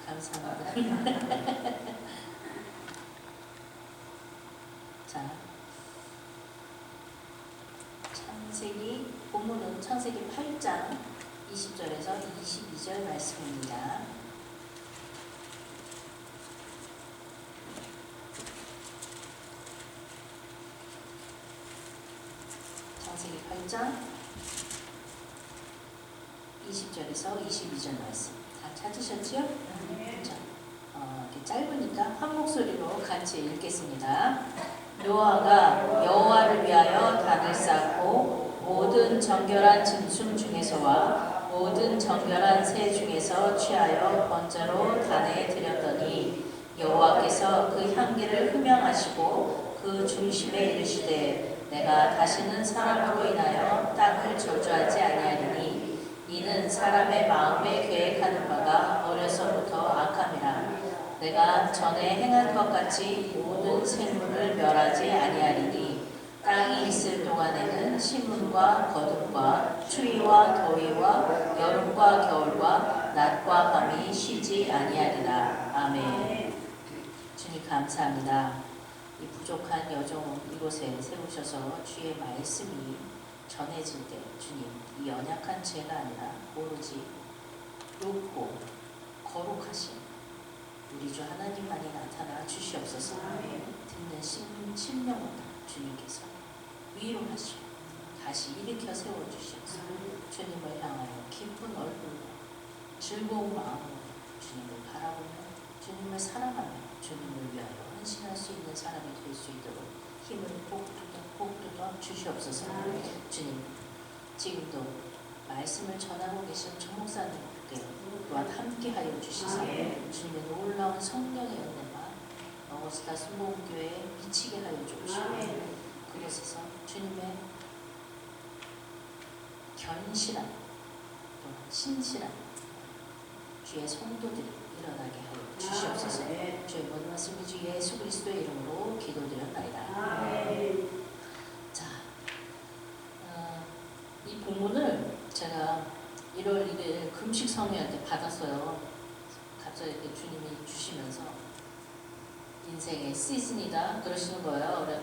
감사합니다. 자, 창세기 본문은 창세기 8장 20절에서 22절 말씀입니다. 창세기 8장 20절에서 22절 말씀 다 찾으셨죠? 자, 이렇게 짧으니까 한 목소리로 같이 읽겠습니다. 노아가 여호와를 위하여 단을 쌓고 모든 정결한 짐승 중에서와 모든 정결한 새 중에서 취하여 번제로 단에 드렸더니 여호와께서 그 향기를 흠양하시고 그 중심에 이르시되 내가 다시는 사람으로 인하여 땅을 저주하지 아니하리니 이는 사람의 마음에 계획하는 바가 어려서부터 악함이라. 내가 전에 행한 것 같이 모든 생물을 멸하지 아니하리니 땅이 있을 동안에는 신문과 거듭과 추위와 더위와 여름과 겨울과 낮과 밤이 쉬지 아니하리라. 아멘. 주님 감사합니다. 이 부족한 여종을 이곳에 세우셔서 주의 말씀이 전해질 때 주님 이 연약한 죄가 아니라 오로지 높고 거룩하신 우리 주 하나님만이 나타나 주시옵소서. 듣는 심령을 주님께서 위로하시고 다시 일으켜 세워주시옵소서. 주님을 향하여 기쁜 얼굴로 즐거운 마음으로 주님을 바라보며 주님을 사랑하며 주님을 위하여 헌신할 수 있는 사람이 될 수 있도록 힘을 복두덕 주시옵소서. 주님 지금도 말씀을 전하고 계신 정 목사님께 또한 함께하여 주시사 주님의 놀라운 성령의 은혜가 어거스타 순복음교회에 미치게 하여 주시고 그러셔서 주님의 견실한 또한 신실한 주의 성도들이 일어나게 하여 주시옵소서. 주의 모든 말씀이 주 예수 그리스도의 이름으로 기도드렸나이다. 자, 이 본문을 제가 1월 1일 금식 성회한테 받았어요. 갑자기 이렇게 주님이 주시면서 인생의 시즌이다 그러시는 거예요. 그래서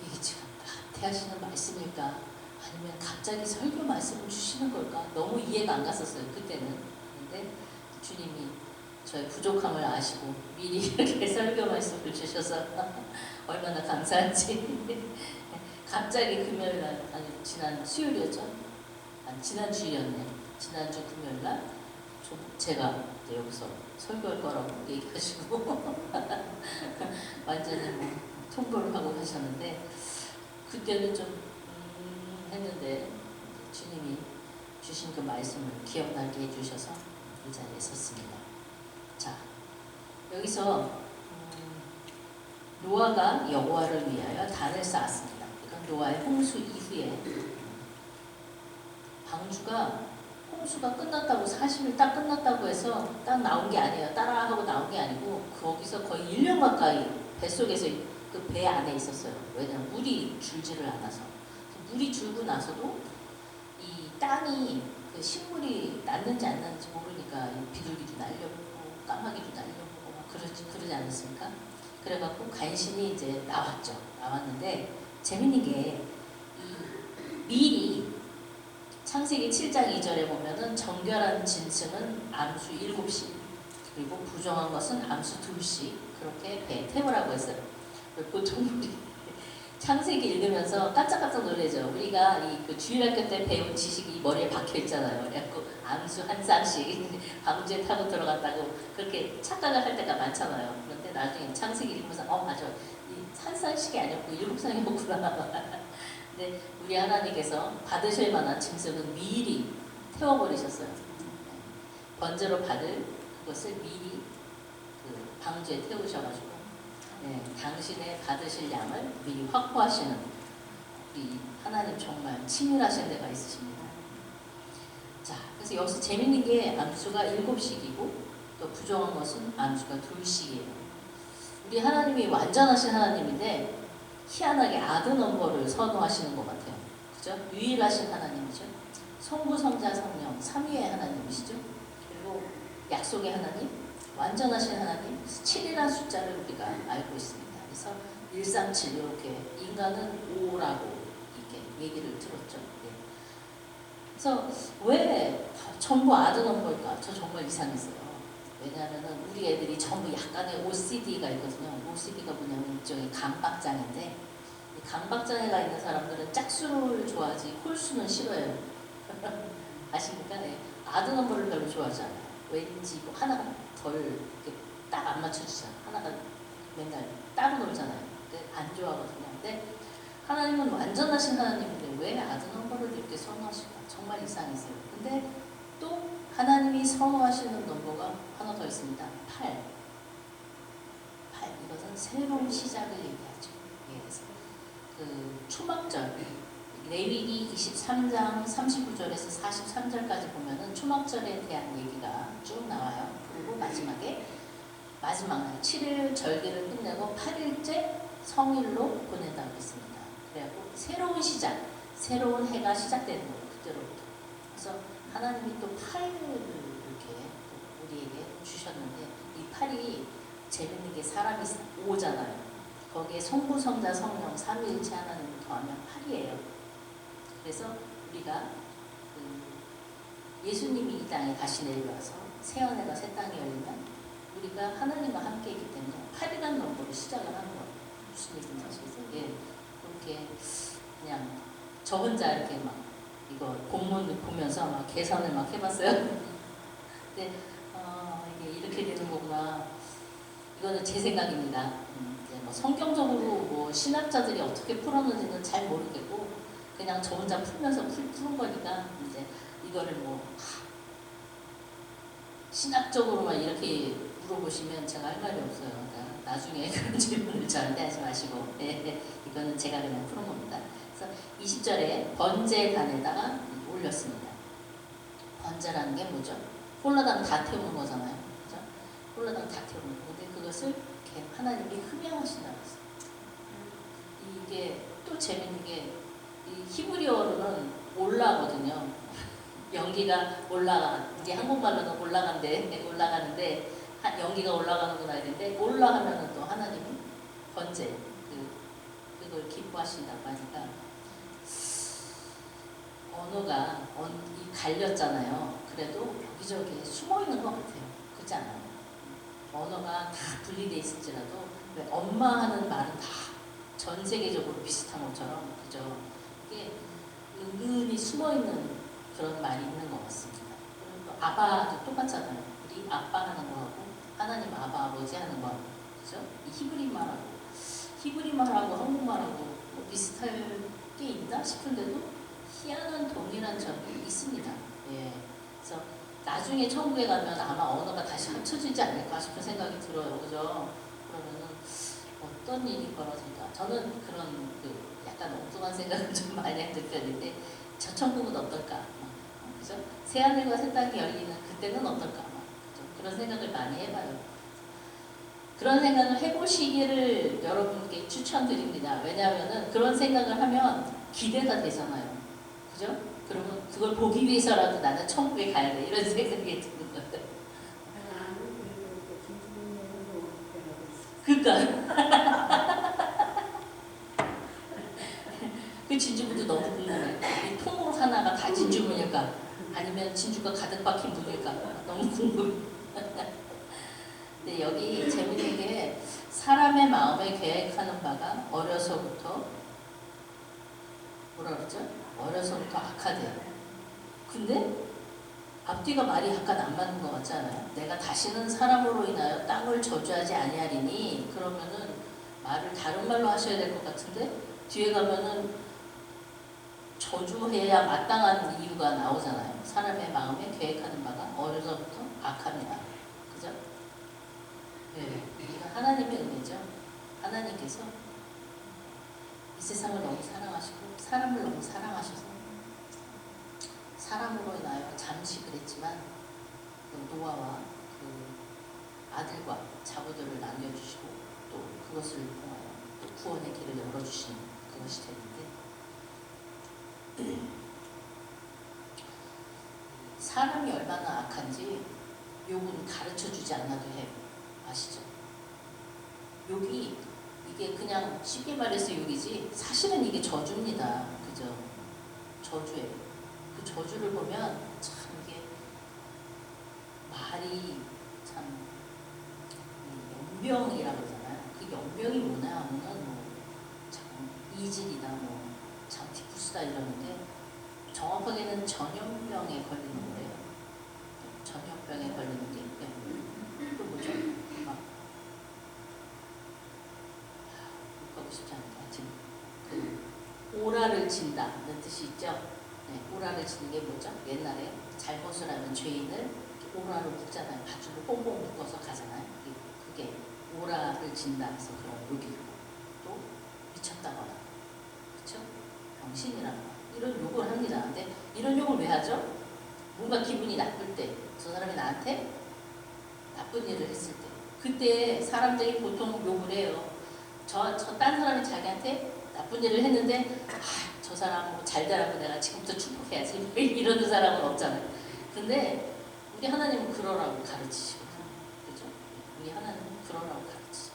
이게 지금 나한테 하시는 말씀일까? 아니면 갑자기 설교 말씀을 주시는 걸까? 너무 이해가 안 갔었어요. 그때는. 근데 주님이 저의 부족함을 아시고 미리 이렇게 설교 말씀을 주셔서 얼마나 감사한지. 갑자기 금요일날, 아니 지난 수요일이었죠? 아니 지난 주였네. 지난주 금요일날 제가 여기서 설교할 거라고 얘기하시고 완전히 뭐 통보를 하고 가셨는데 그때는 좀 했는데 주님이 주신 그 말씀을 기억나게 해주셔서 이 자리에 섰습니다. 자, 여기서 노아가 여호와를 위하여 단을 쌓았습니다. 이건 노아의 홍수 이후에 방주가 홍수가 끝났다고 40일 딱 끝났다고 해서 딱 나온 게 아니에요. 따라하고 나온 게 아니고 거기서 거의 1년 가까이 뱃속에서 그 배 안에 있었어요. 왜냐하면 물이 줄지를 않아서. 물이 줄고 나서도 이 땅이 그 식물이 났는지 안 났는지 모르니까 비둘기도 날려보고 까마귀도 날려보고 막 그러지 않았습니까? 그래갖고 간신히 이제 나왔죠. 나왔는데 재밌는 게 이 미리 창세기 7장 2절에 보면은 정결한 짐승은 암수 7씩 그리고 부정한 것은 암수 2씩 그렇게 배에 태우라고 했어요. 보통 우리 창세기 읽으면서 깜짝깜짝 놀라죠. 우리가 그 주일학교 때 배운 지식이 머리에 박혀 있잖아요. 그래갖고 암수 한 쌍씩 방주에 타고 들어갔다고 그렇게 착각을 할 때가 많잖아요. 그런데 나중에 창세기 읽으면서 맞아. 이 한 쌍씩이 아니었고 7쌍이었구나. 근데 우리 하나님께서 받으실 만한 짐승은 미리 태워버리셨어요. 번제로 받을 그것을 미리 그 방주에 태우셔가지고 당신의 받으실 양을 미리 확보하시는 우리 하나님 정말 치밀하신 데가 있으십니다. 자, 그래서 여기서 재밌는 게 암수가 7씩이고 또 부정한 것은 암수가 2씩이에요. 우리 하나님이 완전하신 하나님인데 희한하게 아드 넘버를 선호하시는 것 같아요. 그죠? 유일하신 하나님이죠. 성부, 성자, 성령, 삼위의 하나님이시죠. 그리고 약속의 하나님, 완전하신 하나님, 7이라는 숫자를 우리가 알고 있습니다. 그래서 137 이렇게 인간은 5라고 이렇게 얘기를 들었죠. 예. 그래서 왜 전부 아드넘버일까? 저 정말 이상했어요. 왜냐하면 우리 애들이 전부 약간의 OCD가 있거든요. OCD가 뭐냐면 일종의 강박장애인데, 이 강박장애가 있는 사람들은 짝수를 좋아하지 홀수는 싫어요. 아십니까? 네. 아드넘버를 별로 좋아하지 않아요. 왠지 뭐 하나가 덜 딱 안 맞춰지잖아요. 하나가 맨날 따로 놀잖아요. 안 좋아하거든요. 근데 하나님은 완전하신 하나님인데 왜 아드넘버를 이렇게 선호하실까? 정말 이상했어요. 근데 또 하나님이 선호하시는 넘버가 하나 더 있습니다. 8. 이것은 새로운 시작을 얘기하죠. 예, 그래서 그 초막절, 레위기 23장 39절에서 43절까지 보면은 초막절에 대한 얘기가 쭉 나와요. 그리고 마지막 날 7일 절기를 끝내고 8일째 성일로 보낸다고 했습니다. 그래갖고 새로운 시작, 새로운 해가 시작되는 거예요. 그때로부터. 그래서 하나님이 또 8일을 이렇게 또 우리에게 주셨는데, 이 8이 재밌는 게 사람이 5잖아요. 거기에 성부, 성자, 성령, 삼위일체 하나님을 더하면 8이에요. 그래서 우리가 예수님이 이 땅에 다시 내려와서 새하늘과 새 땅이 열리면 우리가 하나님과 함께 있기 때문에 8이라는 넘버로 시작을 하는 거예요. 무슨 얘기인지 아시겠어요? 예, 그렇게 그냥 저 혼자 이렇게 막 이거 본문 보면서 막 계산을 막 해봤어요. 근데 이게 이렇게 되는 거구나. 이거는 제 생각입니다. 이제 뭐 성경적으로 뭐 신학자들이 어떻게 풀었는지는 잘 모르겠고 그냥 저 혼자 풀면서 푸는 거니까 이제 이거를 뭐 신학적으로만 이렇게 물어보시면 제가 할 말이 없어요. 그러니까 나중에 그런 질문을 저한테 하지 마시고 이거는 제가 그냥 푸는 겁니다. 그래서 20절에 번제단에다가 올렸습니다. 번제라는 게 뭐죠? 홀라당 다 태우는 거잖아요. 그죠? 홀라당 다 태우는 거. 근데 그것을 하나님이 흠양하신다고 했어요. 이게 또 재밌는 게 이 히브리어로는 올라거든요. 연기가 올라가, 이게 한국말로는 올라가는데 연기가 올라가는구나 이랬는데 올라가면은 또 하나님이 번제 그걸 기뻐하신다고 하니까 언어가 갈렸잖아요. 그래도 여기저기 숨어 있는 것 같아요. 그렇지 않아요? 언어가 다 분리돼 있을지라도 왜 엄마 하는 말은 다 전 세계적으로 비슷한 것처럼 그죠? 이게 은근히 숨어 있는 그런 말이 있는 것 같습니다. 그리고 아바도 똑같잖아요. 우리 아빠 하는 거하고 하나님 아바 아버지 하는 거 그죠? 이 히브리 말하고 한국말하고 뭐 비슷할 게 있나 싶은데도 희한한 동일한 점이 있습니다. 예. 그래서 나중에 천국에 가면 아마 언어가 다시 합쳐지지 않을까 싶은 생각이 들어요. 그죠? 그러면은 어떤 일이 벌어질까? 저는 그런 약간 엉뚱한 생각을 좀 많이 하는 편인데 저 천국은 어떨까? 그죠? 새하늘과 새 땅이 열리는 그때는 어떨까? 그죠? 그런 생각을 많이 해봐요. 그런 생각을 해보시기를 여러분께 추천드립니다. 왜냐하면 그런 생각을 하면 기대가 되잖아요. 그죠? 그러면 그걸 보기 위해서라도 나는 천국에 가야 돼. 이런 생각이 드는 거예요. 그러니까 그 진주문도 너무 궁금해. 이 통으로 하나가 다 진주문일까? 아니면 진주가 가득 박힌 문일까? 너무 궁금해. 근데 여기 재밌는 게 사람의 마음에 계획하는 바가 어려서부터 뭐라 그러죠? 어려서부터 악하대요. 근데 앞뒤가 말이 약간 안 맞는 것 같지 않아요? 내가 다시는 사람으로 인하여 땅을 저주하지 아니하리니 그러면은 말을 다른 말로 하셔야 될 것 같은데 뒤에 가면은 저주해야 마땅한 이유가 나오잖아요. 사람의 마음에 계획하는 바가 어려서부터 악합니다. 그죠? 네. 이건 하나님의 은혜죠. 하나님께서 이 세상을 너무 사랑하시고 사람을 너무 사랑하셔서 사람으로 인하여 잠시 그랬지만 그 노아와 그 아들과 자부들을 남겨주시고 또 그것을 통하여 또 구원의 길을 열어주시는 그것이 되는데 사람이 얼마나 악한지 욕은 가르쳐주지 않아도 해요. 아시죠? 욕이 이게 그냥 쉽게 말해서 욕이지 사실은 이게 저주입니다. 그죠? 저주예요. 그 저주를 보면 참 이게 말이 참 연병이라고 그러잖아요. 그 연병이 뭐냐 하면은 참 이질이다 참 디프스다 이러는데 정확하게는 전염병에 걸리는 거예요. 전염병에 걸리는 게 또 뭐죠? 막 욕하고 싶지 않다. 하여튼 그 오라를 진다는 뜻이 있죠. 네, 오라를 지는 게 뭐죠? 옛날에 잘못을 하면 죄인을 오라로 묶잖아요. 밧줄로 뽕뽕 묶어서 가잖아요. 그게 오라를 진다 해서 그런 욕이고 또 미쳤다거나 그렇죠? 병신이라거나 이런 욕을 합니다. 근데 이런 욕을 왜 하죠? 뭔가 기분이 나쁠 때, 저 사람이 나한테 나쁜 일을 했을 때 그때 사람들이 보통 욕을 해요. 딴 사람이 자기한테 나쁜 일을 했는데 저 사람 잘 되라고 내가 지금부터 축복해야지 이러는 사람은 없잖아요. 근데 우리 하나님은 그러라고 가르치시거든요. 그죠? 우리 하나님은 그러라고 가르치죠.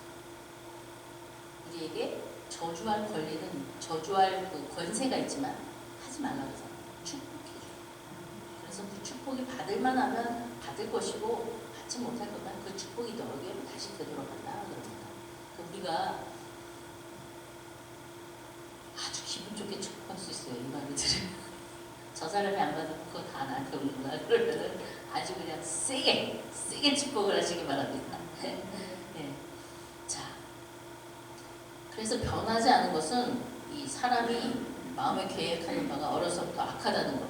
우리에게 저주할 그 권세가 있지만 하지 말라고 하잖아요. 축복해줘. 그래서 그 축복이 받을만 하면 받을 것이고 받지 못할 거면 그 축복이 너에게 다시 되돌아간다 그럽니다. 우리가 아주 기분 좋게 축복할 수 있어요. 이 말을 들으면 저 사람이 안 받으면 그거 다 나한테 오는구나 그러면은 아주 그냥 세게 축복을 하시기 바랍니다. 네. 자, 그래서 변하지 않은 것은 이 사람이 마음에 계획하는 바가 어려서부터 악하다는 것.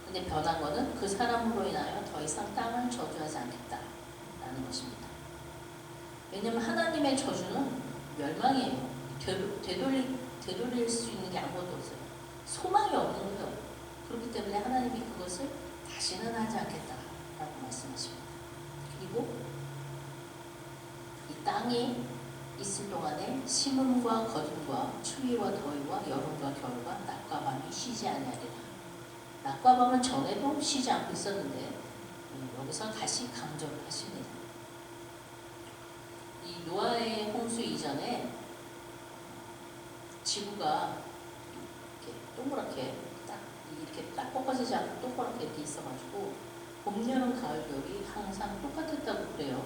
근데 변한 것은 그 사람으로 인하여 더 이상 땅을 저주하지 않겠다라는 것입니다. 왜냐하면 하나님의 저주는 멸망이에요. 되돌릴 수 있는 게 아무것도 없어요. 소망이 없는 거예요. 그렇기 때문에 하나님이 그것을 다시는 하지 않겠다라고 말씀하십니다. 그리고 이 땅이 있을 동안에 심음과 거둠과 추위와 더위와 여름과 겨울과 낮과 밤이 쉬지 아니하리라. 낮과 밤은 전에도 쉬지 않고 있었는데 여기서 다시 강조를 하십니다. 이 노아의 홍수 이전에 지구가 이렇게 동그랗게 딱 꺾어지지 않고 동그랗게 이렇게 있어가지고 봄, 여름, 가을, 겨울이 항상 똑같았다고 그래요.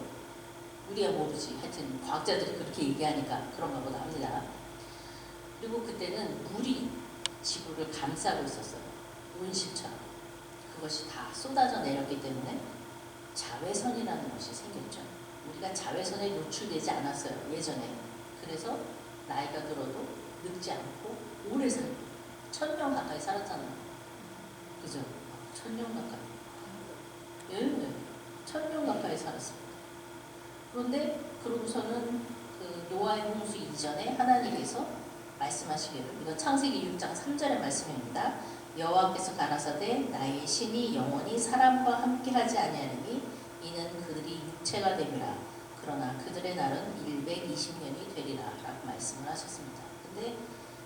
우리야 모르지. 하여튼 과학자들이 그렇게 얘기하니까 그런가 보다 합니다. 그리고 그때는 물이 지구를 감싸고 있었어요. 온실처럼. 그것이 다 쏟아져 내렸기 때문에 자외선이라는 것이 생겼죠. 우리가 자외선에 노출되지 않았어요. 예전에. 그래서 나이가 들어도 늙지 않고 오래 살고 1000년 가까이 살았잖아요. 그죠? 1000년 가까이. 예, 1000년 가까이 살았습니다. 그런데 그러고서는 그 노아의 홍수 이전에 하나님께서 말씀하시기를, 이건 창세기 6장 3절의 말씀입니다. 여호와께서 가라사대 나의 신이 영원히 사람과 함께하지 아니하리니 이는 그들이 육체가 됨이라. 그러나 그들의 날은 120년이 되리라 라고 말씀을 하셨습니다. 근데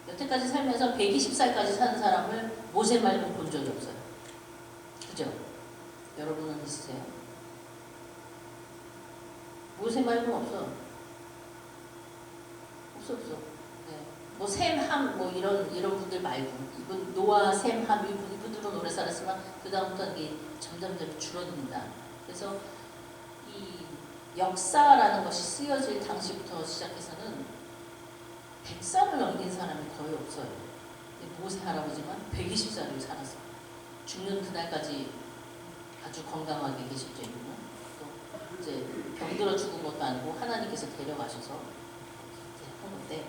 여태까지 살면서 120살까지 사는 사람을 모세 말고 본 적이 없어요. 그죠? 여러분은 있으세요? 모세 말고는 없어. 없어. 네. 뭐 셈, 함, 뭐 이런 분들 말고, 이분 노아, 셈, 함 이분들은 오래 살았지만 그 다음부터 이게 점점 줄어듭니다. 그래서 이 역사라는 것이 쓰여질 당시부터 시작해서는 100살을 넘긴 사람이 거의 없어요. 모세 할아버지만 120살을 살았어요. 죽는 그날까지 아주 건강하게 계셨죠. 이분은. 또 이제 병들어 죽은 것도 아니고 하나님께서 데려가셔서 한 건데,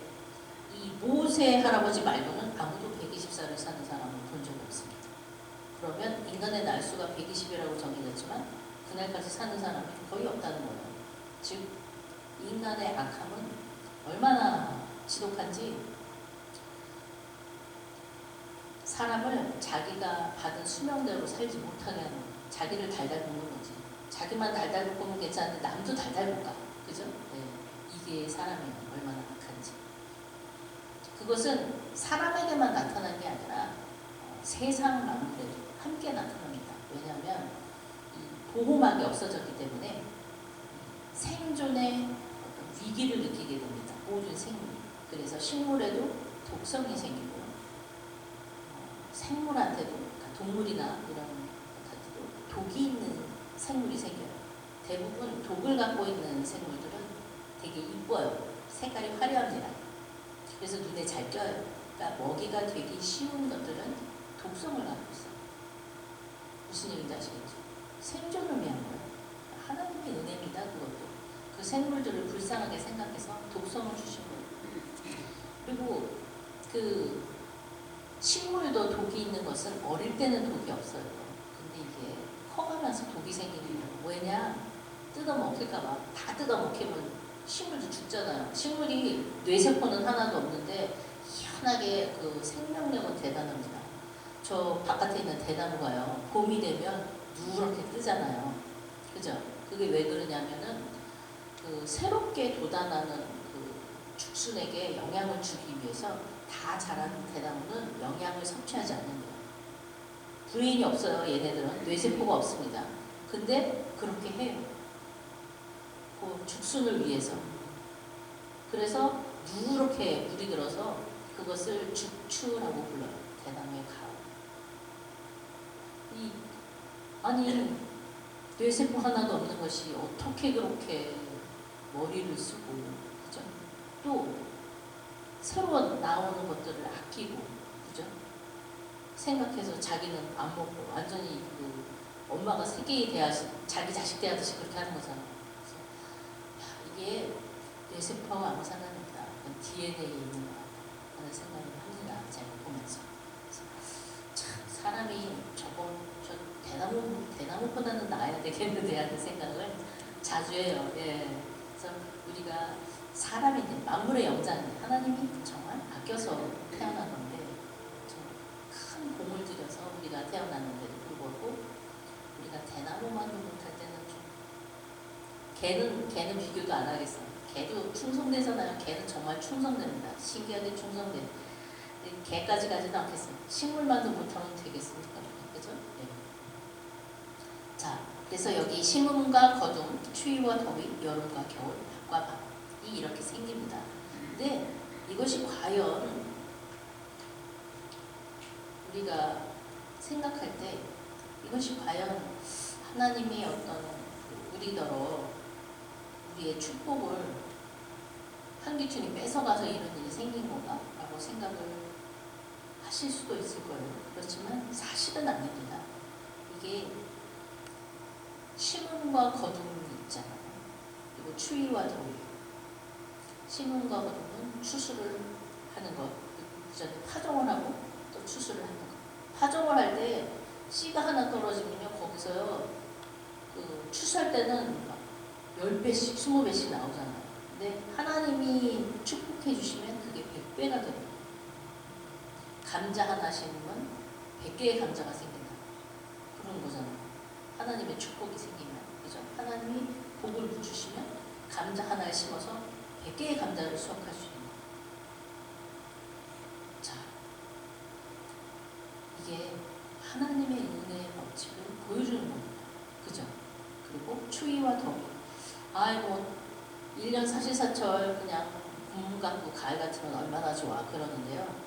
이 모세 할아버지 말고는 아무도 120살을 사는 사람을 본 적이 없습니다. 그러면 인간의 날수가 120이라고 정해졌지만 그날까지 사는 사람이 거의 없다는 거예요. 즉 인간의 악함은 얼마나 지독한지, 사람을 자기가 받은 수명대로 살지 못하게 하는 거예요. 자기를 달달 볶는 거지. 자기만 달달 볶으면 괜찮은데 남도 달달 볶아. 그죠? 네. 이게 사람이 얼마나 악한지. 그것은 사람에게만 나타난 게 아니라 세상 만물에도 함께 나타납니다. 왜냐하면 이 보호막이 없어졌기 때문에 생존의 어떤 위기를 느끼게 됩니다. 모든 생물이. 그래서 식물에도 독성이 생기고 생물한테도, 그러니까 동물이나 이런 것한테도 독이 있는 생물이 생겨요. 대부분 독을 갖고 있는 생물들은 되게 이뻐요. 색깔이 화려합니다. 그래서 눈에 잘 띄어요. 그러니까 먹이가 되기 쉬운 것들은 독성을 갖고 있어요. 무슨 얘기인지 아시겠죠? 생존을 위한 거예요. 하나님의 은혜입니다. 그것도. 그 생물들을 불쌍하게 생각해서 독성을 주신 거예요. 그리고 그 식물도 독이 있는 것은 어릴 때는 독이 없어요. 근데 이게 커가면서 독이 생기는 거예요. 왜냐? 뜯어먹힐까봐. 다 뜯어먹히면 식물도 죽잖아요. 식물이 뇌세포는 하나도 없는데 희한하게 그 생명력은 대단합니다. 저 바깥에 있는 대나무가요. 봄이 되면 누렇게 뜨잖아요. 그죠? 그게 왜 그러냐면은 그 새롭게 돋아나는 그 죽순에게 영향을 주기 위해서 다 자라는 대나무는 영양을 섭취하지 않는 거예요. 브레인이 없어요. 얘네들은 뇌세포가 없습니다. 근데 그렇게 해요. 그 죽순을 위해서. 그래서 누렇게 물이 들어서 그것을 죽추라고 불러요. 대나무의 가을. 아니 뇌세포 하나도 없는 것이 어떻게 그렇게 머리를 쓰고, 그죠? 또 새로 나오는 것들을 아끼고, 그죠? 생각해서 자기는 안 먹고 완전히 그 엄마가 새끼 대하듯이 자기 자식 대하듯이 그렇게 하는 거잖아. 그래서 야, 이게 뇌세포하고 아무 상관없다. 그건 DNA에 있는 것 같다 하는 생각을 합니다. 제가 보면서. 참 사람이 저 대나무보다는 나아야 되겠는데 하는 생각을 자주 해요. 예. 그래서 우리가 사람인데 만물의 영자인데 하나님이 정말 아껴서 태어난 건데 큰 공을 들여서 우리가 태어났는데도 불구하고 우리가 대나무만도 못할 때는 좀 개는 비교도 안 하겠어. 개도 충성되잖아요. 개는 정말 충성됩니다. 신기하게 충성돼. 개까지 가지도 않겠어요. 식물만도 못하면 되겠습니까? 그죠? 네. 자, 그래서 여기 심음과 거둠, 추위와 더위, 여름과 겨울, 밤과 밤이 이렇게 생깁니다. 근데 이것이 과연 우리가 생각할 때 이것이 과연 하나님이 어떤 우리더러 우리의 축복을 한기춘이 뺏어가서 이런 일이 생긴 건가? 라고 생각을 하실 수도 있을 거예요. 그렇지만 사실은 아닙니다. 이게 심음과 거둠이 있잖아요. 그리고 추위와 더위. 심음과 거둠은 추수를 하는 것, 그 전에 파종을 하고 또 추수를 하는 것. 파종을 할 때 씨가 하나 떨어지면요, 거기서요, 그 추수할 때는 막 10배씩, 20배씩 나오잖아요. 근데 하나님이 축복해 주시면 그게 100배가 돼요. 감자 하나 심으면 100개의 감자가 생긴다. 그런 거잖아요. 하나님의 축복이 생기면, 그죠? 하나님이 복을 주시면 감자 하나를 심어서 100개의 감자를 수확할 수 있는. 자, 이게 하나님의 은혜의 법칙을 보여주는 겁니다. 그죠? 그리고 추위와 더위. 아이고, 1년 사시사철 그냥 봄 같고 가을 같으면 얼마나 좋아 그러는데요.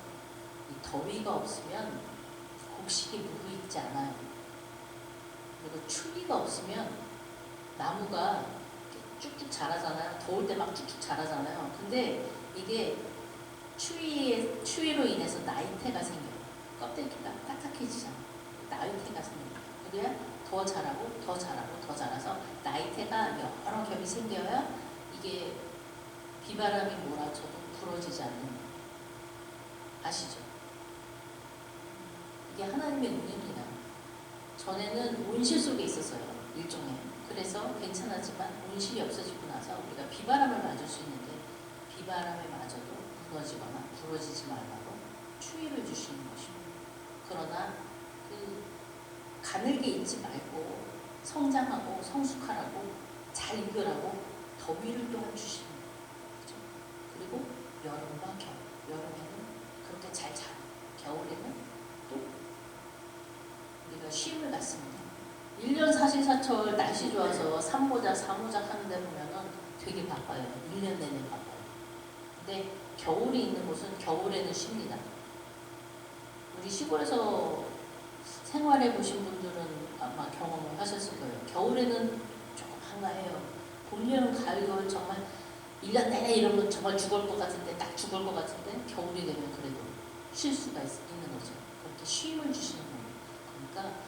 이 더위가 없으면 곡식이 무르익지 않아요. 그리고 추위가 없으면 나무가 쭉쭉 자라잖아요. 더울 때 막 쭉쭉 자라잖아요. 근데 이게 추위로 인해서 나이테가 생겨요. 껍데기가 딱딱해지잖아요. 나이테가 생겨요. 그래야 더 자라고 더 자라고 더 자라서 나이테가 여러 겹이 생겨야 이게 비바람이 몰아쳐도 부러지지 않는. 아시죠? 이게 하나님의 은혜입니다. 전에는 온실 속에 있었어요. 일종의. 그래서 괜찮았지만 온실이 없어지고 나서 우리가 비바람을 맞을 수 있는데 비바람에 맞아도 무너지거나 부러지지 말라고 추위를 주시는 것입니다. 그러나 그 가늘게 있지 말고 성장하고 성숙하라고 잘 익으라고 더위를 또한 주십니다. 그렇죠? 그리고 여름과 겨울. 여름에는 그렇게 잘 자라. 겨울에는 또 우리가 쉼을 갖습니다. 1년 사시사철 날씨 좋아서 3모작, 4모작 하는데 보면은 되게 바빠요. 1년 내내 바빠요. 근데 겨울이 있는 곳은 겨울에는 쉽니다. 우리 시골에서 생활해 보신 분들은 아마 경험을 하셨을 거예요. 겨울에는 조금 한가해요. 봄, 여름, 가을, 겨울 정말 1년 내내 이러면 정말 죽을 것 같은데, 딱 죽을 것 같은데 겨울이 되면 그래도 쉴 수가 있는 거죠. 그렇게 쉼을 주시는 겁니다. 그러니까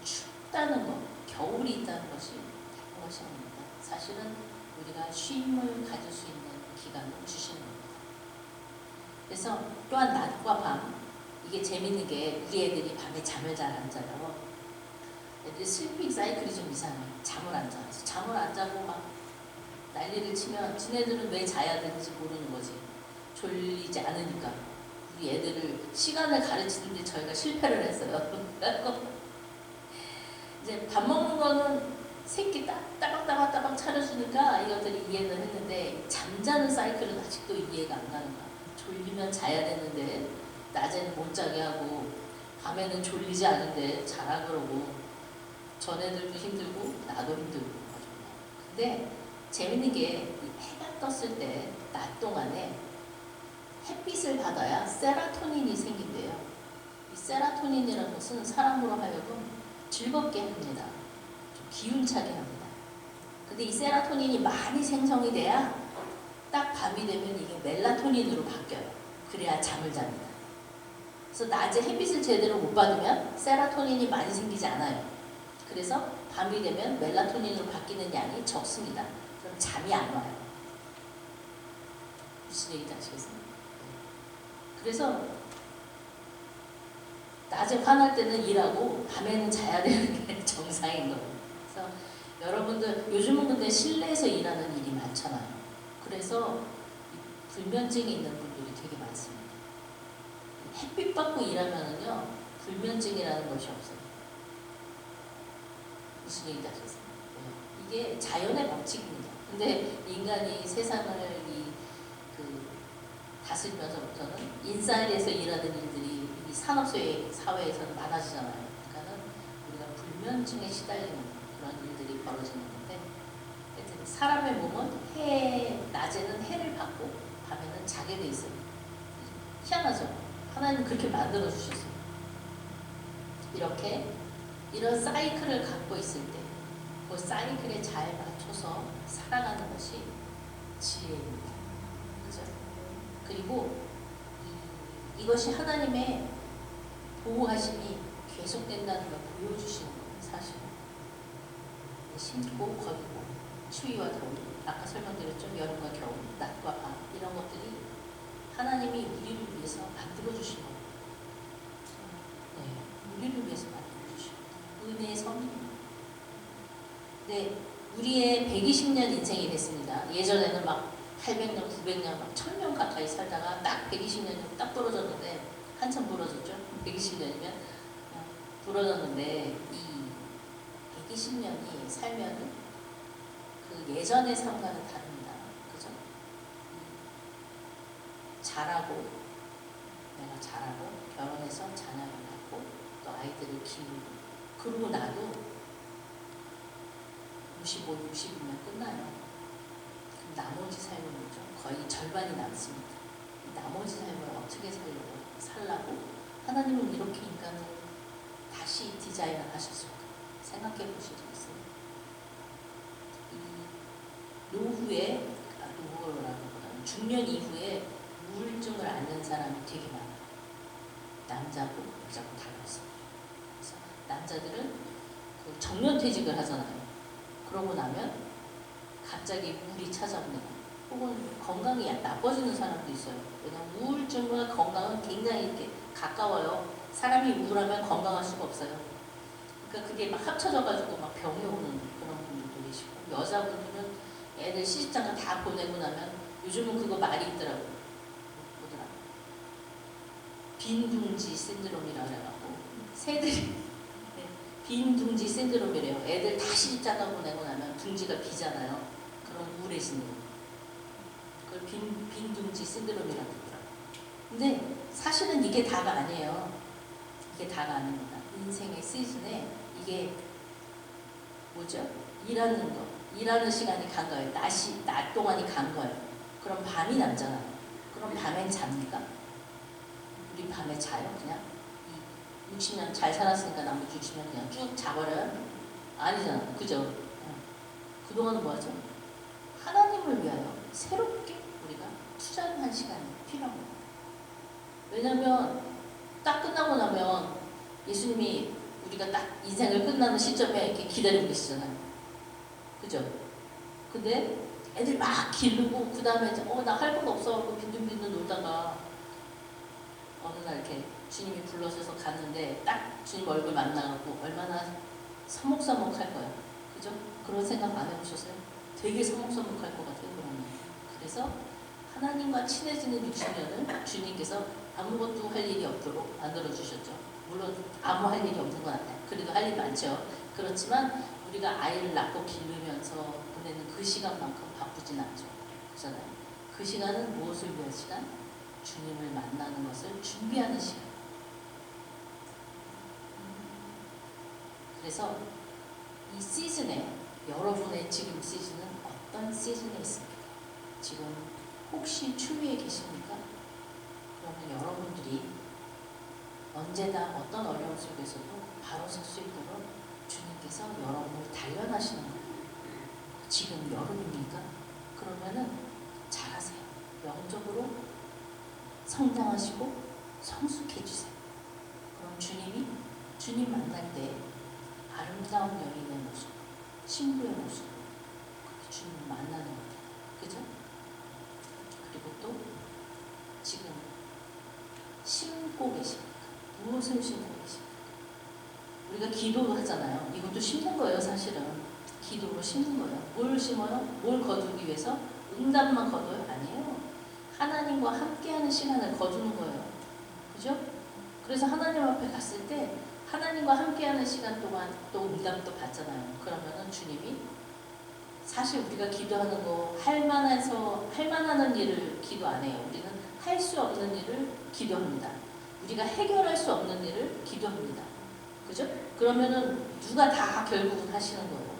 이 춥다는 것, 겨울이 있다는 것이 다른 것이 아닙니다. 사실은 우리가 쉼을 가질 수 있는 기간을 주시는 겁니다. 그래서 또한 낮과 밤, 이게 재밌는 게 우리 애들이 밤에 잠을 잘 안 자요. 애들 슬리핑 사이클이 좀 이상해요. 잠을 안 자. 잠을 안 자고 막 난리를 치면 지네들은 왜 자야 되는지 모르는 거지. 졸리지 않으니까. 우리 애들을 시간을 가르치는데 저희가 실패를 했어요. 이제 밥 먹는 거는 새끼 따박따박 차려주니까 이것들이 이해는 했는데 잠자는 사이클은 아직도 이해가 안 가는 거야. 졸리면 자야 되는데 낮에는 못 자게 하고 밤에는 졸리지 않은데 자라 그러고 전애들도 힘들고 나도 힘들고. 근데 재밌는 게 해가 떴을 때 낮 동안에 햇빛을 받아야 세라토닌이 생긴대요. 이 세라토닌이라는 것은 사람으로 하여금 즐겁게 합니다. 좀 기운차게 합니다. 근데 이 세라토닌이 많이 생성이 돼야 딱 밤이 되면 이게 멜라토닌으로 바뀌어요. 그래야 잠을 잡니다. 그래서 낮에 햇빛을 제대로 못 받으면 세라토닌이 많이 생기지 않아요. 그래서 밤이 되면 멜라토닌으로 바뀌는 양이 적습니다. 그럼 잠이 안 와요. 무슨 얘기인지 아시겠어요? 그래서 낮에 화날 때는 일하고 밤에는 자야 되는 게 정상인 거예요. 그래서 여러분들 요즘은 근데 실내에서 일하는 일이 많잖아요. 그래서 불면증이 있는 분들이 되게 많습니다. 햇빛 받고 일하면은요 불면증이라는 것이 없어요. 무슨 얘기인지 아시겠어요? 이게 자연의 법칙입니다. 근데 인간이 세상을 다스리면서부터는 인사이드에서 일하는 일들이 이 사회에서는 많아지잖아요. 그러니까는 우리가 불면증에 시달리는 그런 일들이 벌어지는 건데, 하여튼 사람의 몸은 낮에는 해를 받고 밤에는 자게 돼 있어요. 희한하죠? 하나님은 그렇게 만들어 주셨어요. 이렇게 이런 사이클을 갖고 있을 때, 그 사이클에 잘 맞춰서 살아가는 것이 지혜입니다. 그죠? 그리고 이것이 하나님의 보호하심이 계속된다는 걸 보여주시는 거예요. 사실은 심고 거두고 추위와 더위, 아까 설명드렸죠. 여름과 겨울, 낮과 밤 이런 것들이 하나님이 우리를 위해서 만들어주신 거예요. 네, 우리를 위해서 만들어주신 거예요. 은혜의 선입니다. 네, 우리의 120년 인생이 됐습니다. 예전에는 막 800년, 900년, 막 1000년 가까이 살다가 딱 120년이 딱 부러졌는데, 한참 부러졌죠? 120년이면 부러졌는데, 이 120년이 살면 그 예전의 삶과는 다릅니다. 그죠? 내가 잘하고 결혼해서 자녀를 낳고 또 아이들을 키우고 그러고 나도 55, 60이면 끝나요. 나머지 삶은 뭐죠? 거의 절반이 남습니다. 나머지 삶을 어떻게 살라고 하나님은 이렇게 인간을 다시 디자인을 하셨을까? 생각해 보신 적 있어요? 이 노후라기보다는 중년 이후에 우울증을 앓는 사람이 되게 많아요. 남자고 여자고 다 그렇습니다. 그래서 남자들은 그 정년퇴직을 하잖아요. 그러고 나면 갑자기 우울이 찾아옵니다. 혹은 건강이 나빠지는 사람도 있어요. 왜냐하면 우울증과 건강은 굉장히 이렇게 가까워요. 사람이 우울하면 건강할 수가 없어요. 그러니까 그게 막 합쳐져가지고 막 병이 오는 그런 분들도 계시고, 여자분들은 애들 시집장가 다 보내고 나면 요즘은 그거 말이 있더라고요. 뭐더라? 빈둥지 신드롬이라고 해갖고 새들이 빈둥지 신드롬이래요. 애들 다 시집장가 보내고 나면 둥지가 비잖아요. 그럼 우울해지는 거예요. 그걸 빈둥지 신드롬이라고 하더라고요. 근데 사실은 이게 다가 아니에요. 이게 다가 아닙니다. 인생의 시즌에 이게 뭐죠? 일하는 거. 일하는 시간이 간 거예요. 낮 동안이 간 거예요. 그럼 밤이 남잖아요. 그럼 밤엔 잡니까? 우리 밤에 자요? 그냥? 60년 잘 살았으니까 나머지 60년 그냥 쭉 자버려요? 아니잖아요. 그죠? 그동안은 뭐하죠? 하나님을 위하여 새롭게 우리가 투자한 시간이 필요한 거예요. 왜냐하면 딱 끝나고 나면 예수님이 우리가 딱 인생을 끝나는 시점에 이렇게 기다리고 계시잖아요. 그죠? 근데 애들 막 기르고 그 다음에 나 할 것도 없어갖고 빈둥빈둥 놀다가 어느 날 이렇게 주님이 불러셔서 갔는데 딱 주님 얼굴 만나고 얼마나 서먹서먹할 거예요. 그죠? 그런 생각 안 해보셨어요? 되게 서먹서먹할 것 같아요. 그러면. 그래서 하나님과 친해지는 60년을 주님께서 아무것도 할 일이 없도록 만들어주셨죠. 물론 아무 할 일이 없는 건 아니에요. 그래도 할 일 많죠. 그렇지만 우리가 아이를 낳고 기르면서 보내는 그 시간만큼 바쁘진 않죠. 그렇잖아요. 그 시간은 무엇을 위한 시간? 주님을 만나는 것을 준비하는 시간. 그래서 이 시즌에 여러분의 지금 시즌은 어떤 시즌에 있습니까? 지금 혹시 추위에 계십니까? 그러면 여러분들이 언제나 어떤 어려움 속에서도 바로 설 수 있도록 주님께서 여러분을 단련하시는 거예요. 지금 여름입니까? 그러면은 잘하세요. 영적으로 성장하시고 성숙해지세요. 그럼 주님 만날 때 아름다운 여인의 모습, 신부의 모습, 그렇게 주님을 만나는 거예요. 그죠? 그리고 또 지금 심고 계십니까? 무엇을 심고 계십니까? 우리가 기도하잖아요. 이것도 심는 거예요, 사실은. 기도로 심는 거예요. 뭘 심어요? 뭘 거두기 위해서? 응답만 거둬요? 아니에요. 하나님과 함께하는 시간을 거두는 거예요. 그죠? 그래서 하나님 앞에 갔을 때 하나님과 함께하는 시간 동안 또 응답도 받잖아요. 그러면은 주님이 사실 우리가 기도하는 거 할 만하는 일을 기도 안 해요. 우리는 할 수 없는 일을 기도합니다. 우리가 해결할 수 없는 일을 기도합니다. 그죠? 그러면은 누가 다 결국은 하시는 거예요.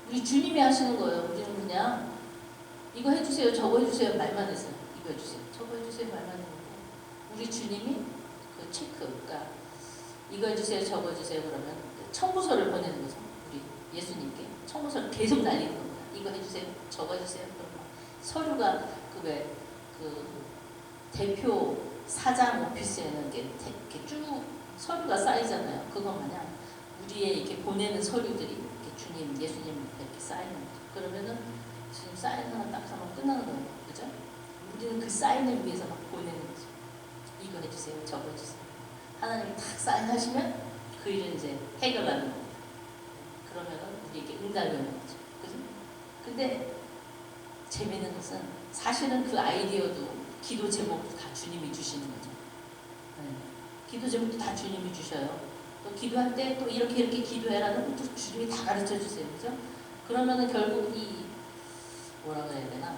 우리 주님이 하시는 거예요. 우리는 그냥 이거 해주세요, 저거 해주세요 말만 해서 이거 해주세요, 저거 해주세요 말만 해서 우리 주님이 그 체크, 그러니까 이거 해주세요, 저거 해주세요 그러면 청구서를 보내는 거죠. 우리 예수님께 청구서를 계속 날리는 겁니다. 이거 해주세요, 저거 해주세요. 그러면 서류가 그 대표 사장 오피스에는 이렇게 쭉 서류가 쌓이잖아요. 그거 마냥 우리의 이렇게 보내는 서류들이 이렇게 주님, 예수님 이렇게 쌓이는 거죠. 그러면은 지금 사인 하나 딱 하면 끝나는 거예요. 그죠? 우리는 그 사인을 위해서 막 보내는 거죠. 이거 해주세요, 저거 해주세요. 하나님이 탁 사인하시면 그 일은 이제 해결하는 겁니다. 그러면은 우리에게 응답이 오는 거죠. 그죠? 근데 재미있는 것은 사실은 그 아이디어도 기도 제목도 다 주님이 주시는 거죠. 네. 기도 제목도 다 주님이 주셔요. 또 기도할 때 또 이렇게 기도해라는 것도 주님이 다 가르쳐 주세요. 그죠? 그러면은 결국 이 뭐라 그래야 되나?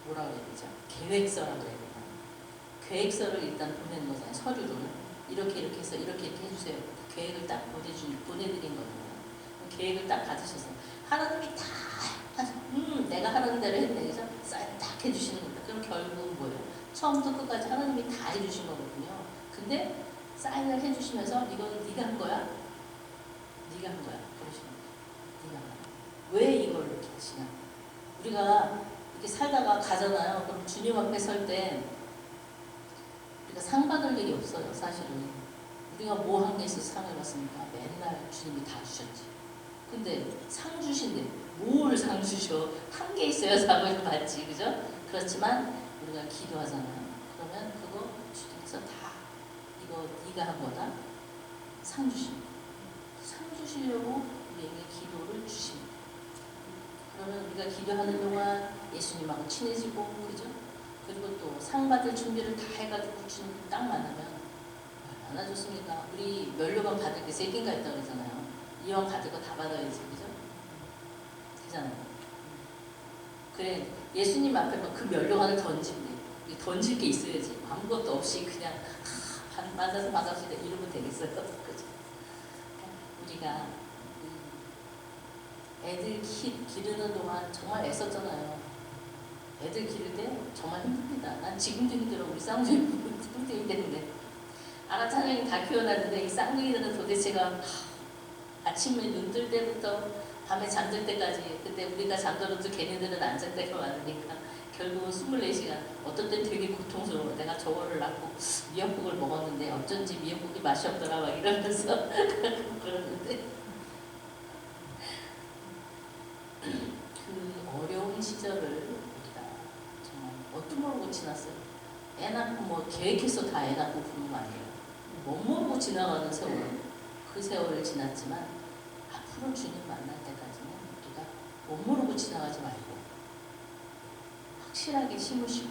뭐라 그래야 되죠? 계획서라 그래야 되나? 계획서를 일단 보내는 거잖아요. 서류를. 이렇게 해서 이렇게 해주세요. 계획을 딱 보내드린 거잖아요. 계획을 딱 받으셔서 하나님이 다 내가 하라는 대로 했네. 그래서 사인 딱 해주시는 겁니다. 그럼 결국은 뭐예요? 처음부터 끝까지 하나님이 다 해주신 거거든요. 근데 사인을 해주시면서 이건 네가 한 거야? 네가 한 거야. 그러시는 거예요. 네가 한 거야. 왜 이걸 이렇게 하시냐? 우리가 이렇게 살다가 가잖아요. 그럼 주님 앞에 설 때 우리가 상 받을 일이 없어요. 사실은. 우리가 뭐 한 게 있어서 상을 받습니까? 맨날 주님이 다 주셨지. 근데 상 주신데 뭘 상 주셔? 한 게 있어야 상을 받지. 그죠? 그렇지만 우리가 기도하잖아요. 그러면 그거 주님께서 다 이거 네가 한 거다. 상 주십니다. 상 주시려고 우리에게 기도를 주십니다. 그러면 우리가 기도하는 동안 예수님하고 친해지고, 그죠? 그리고 또 상 받을 준비를 다 해가지고 주님 딱 만나면 얼마나 좋습니까? 우리 면류관 받을 게 3개인가 있다고 그러잖아요. 이왕 받을 거 다 받아야지, 그죠? 그잖아요. 그래, 예수님 앞에 그 면류관을 던진대. 던질 게 있어야지. 아무것도 없이 그냥 받아서 이러면 되겠어요. 그죠? 우리가 애들 기르는 동안 정말 애썼잖아요. 애들 기를 때 정말 힘듭니다. 난 지금도 힘들어. 우리 쌍둥이 지금도 힘든데 아라차냥이 다 키워놨는데 이 쌍둥이들은 도대체가 아침에 눈 뜰 때부터 밤에 잠들 때까지, 근데 우리가 잠들어도 걔네들은 안 잘 때가 많으니까 결국은 24시간, 어떤 땐 되게 고통스러워. 내가 저거를 낳고 미역국을 먹었는데 어쩐지 미역국이 맛이 없더라 막 이러면서 그러는데 그 어려운 시절을 우리가 정말 어떤 모르고 지났어요. 애 낳고 뭐 계획해서 다 애 낳고 그런 거 아니에요. 못 모르고 지나가는 세월, 그 세월을 지났지만 앞으로 주님 만날 때까지는 우리가 못 모르고 지나가지 말고 확실하게 심으시고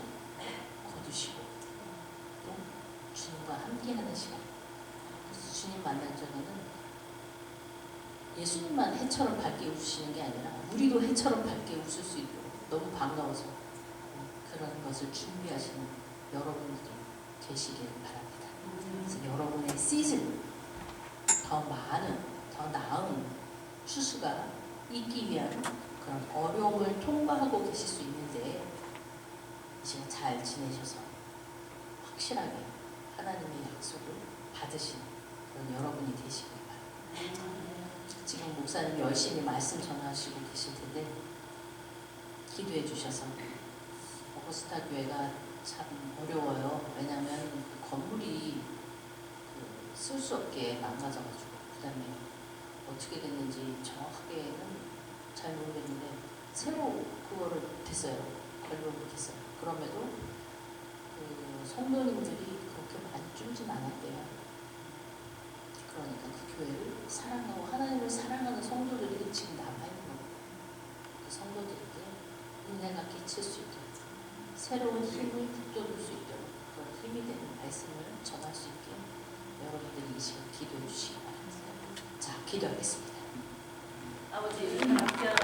거두시고 또 주님과 함께하는 시간. 그래서 주님 만날 적에는 예수님만 해처럼 밝게 웃으시는 게 아니라 우리도 해처럼 밝게 웃을 수 있도록 너무 반가워서 그런 것을 준비하시는 여러분들이 되시길 바랍니다. 그래서 여러분의 시즌 더 많은, 더 나은 추수가 있기 위한 그런 어려움을 통과하고 계실 수 있는데 이 시간 잘 지내셔서 확실하게 하나님의 약속을 받으시는 그런 여러분이 되시길 바랍니다. 지금 목사님 열심히 말씀 전하시고 계실 텐데 기도해 주셔서 어거스타 교회가 참 어려워요. 왜냐하면 그 건물이 쓸 수 없게 망가져가지고 그 다음에 어떻게 됐는지 정확하게는 잘 모르겠는데 새로 그거를 됐어요. 관리를 못했어요. 그럼에도 그 성도님들이 그렇게 많이 줄진 않았대요. 그러니까 그 교회를 사랑하고 하나님을 사랑하는 성도들이 지금 남아있는 거예요. 그 성도들에게 은혜가 끼칠 수 있도록 새로운 힘을 북돋을 수 있도록 그런 힘이 되는 말씀을 전할 수 있게 여러분들이 이 시간 기도해 주시기 바랍니다. 자, 기도하겠습니다. 아버지, 함께하는